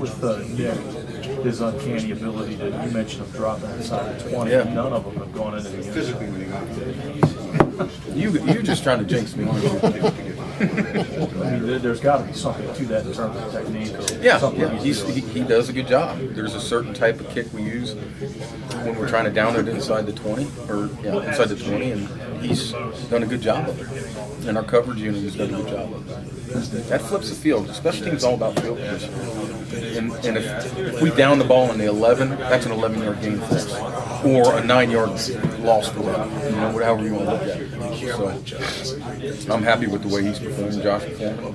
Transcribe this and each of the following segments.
with Nick, his uncanny ability to, you mentioned him dropping inside the 20, Yeah. none of them have gone into the physically. You're just trying to jinx me. I mean, there's got to be something to that in terms of technique. Or Yeah, something he does a good job. There's a certain type of kick we use when we're trying to down it inside the 20, inside the 20, and he's done a good job of it. And our coverage unit has done a good job of it. That flips the field. Special teams is all about field position. And if we down the ball in the 11, that's an 11-yard gain for us, or a 9-yard loss for them. However you want to look at it. So I'm happy with the way he's performing. Josh performing.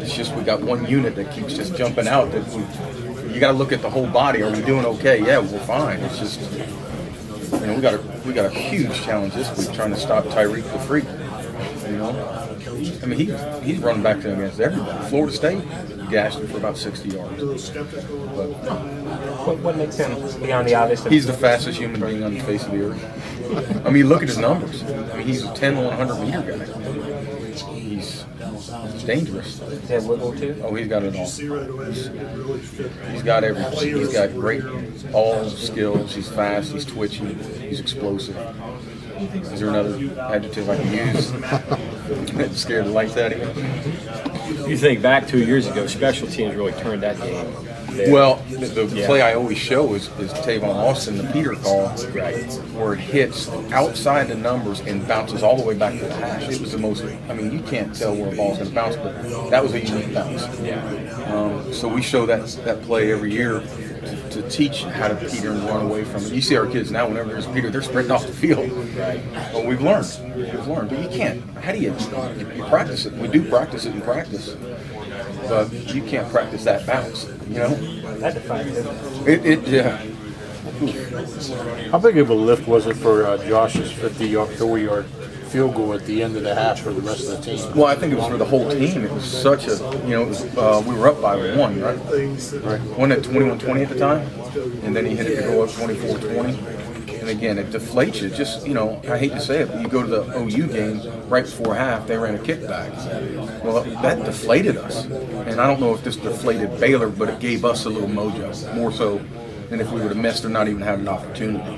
It's just we got one unit that keeps just jumping out. That you got to look at the whole body. Are we doing okay? Yeah, we're fine. It's just we got a huge challenge this week trying to stop Tyreek the Freak. I mean, he's running back against everybody. Florida State gashed him for about 60 yards. What makes him beyond the obvious? He's the fastest human being on the face of the earth. I mean, look at his numbers. I mean, he's a 100-meter guy. He's dangerous. Does he have wiggle too? Oh, he's got it all. He's got everything. He's got great all skills. He's fast. He's twitchy. He's explosive. Is there another adjective I can use? That scared the life out of you. You think back 2 years ago, special teams really turned that game. Well, the play I always show is Tavon Austin, the Peter call, where it hits outside the numbers and bounces all the way back to the hash. It was the most, I mean, you can't tell where a ball's going to bounce, but that was a unique bounce. So we show that play every year to teach how to Peter and run away from it. You see our kids now, whenever there's Peter, they're sprinting off the field. Well, we've learned. But you can't. How do you practice it? We do practice it in practice. But you can't practice that bounce, That defines Yeah. How big of a lift was it for Josh's 50-yard field goal at the end of the half for the rest of the team? Well, I think it was for the whole team. It was such a, we were up by 1, right? One at 21-20 at the time, and then he hit it to go up 24-20. And again, it deflates you. Just, I hate to say it, but you go to the OU game right before half, they ran a kickback. Well, that deflated us. And I don't know if this deflated Baylor, but it gave us a little mojo, more so than if we would have missed or not even had an opportunity.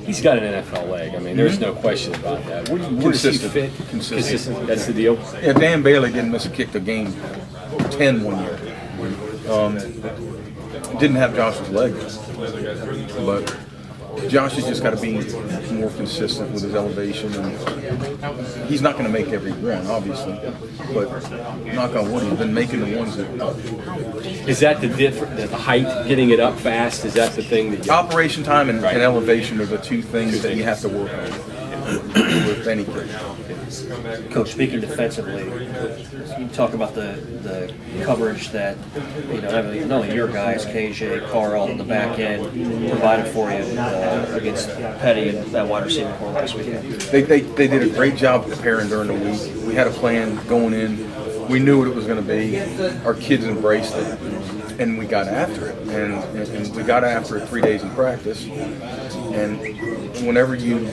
He's got an NFL leg. I mean, there's no question about that. Where does he fit? Consistent. That's the deal. Yeah, Dan Bailey didn't miss a kick the game 10 one year. Didn't have Josh's leg, but Josh has just got to be more consistent with his elevation, and he's not going to make every one, obviously. But knock on wood, he's been making the ones that. Is that the height, getting it up fast? Is that the thing that Operation time and elevation are the two things that you have to work on with any kid. Coach, speaking defensively, you talk about the coverage that not only your guys, KJ, Carl, in the back end provided for you against Petty and that wide receiver core last weekend. They did a great job preparing during the week. We had a plan going in. We knew what it was going to be. Our kids embraced it, and we got after it. And we got after it 3 days in practice. And whenever you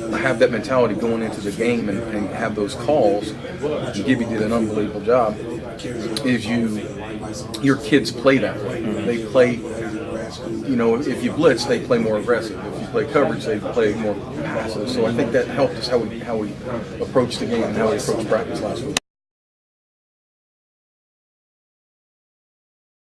have that mentality going into the game and have those calls, and Gibby did an unbelievable job, is your kids play that way. They play, if you blitz, they play more aggressive. If you play coverage, they play more passive. So I think that helped us how we approached the game and how we approached practice last week.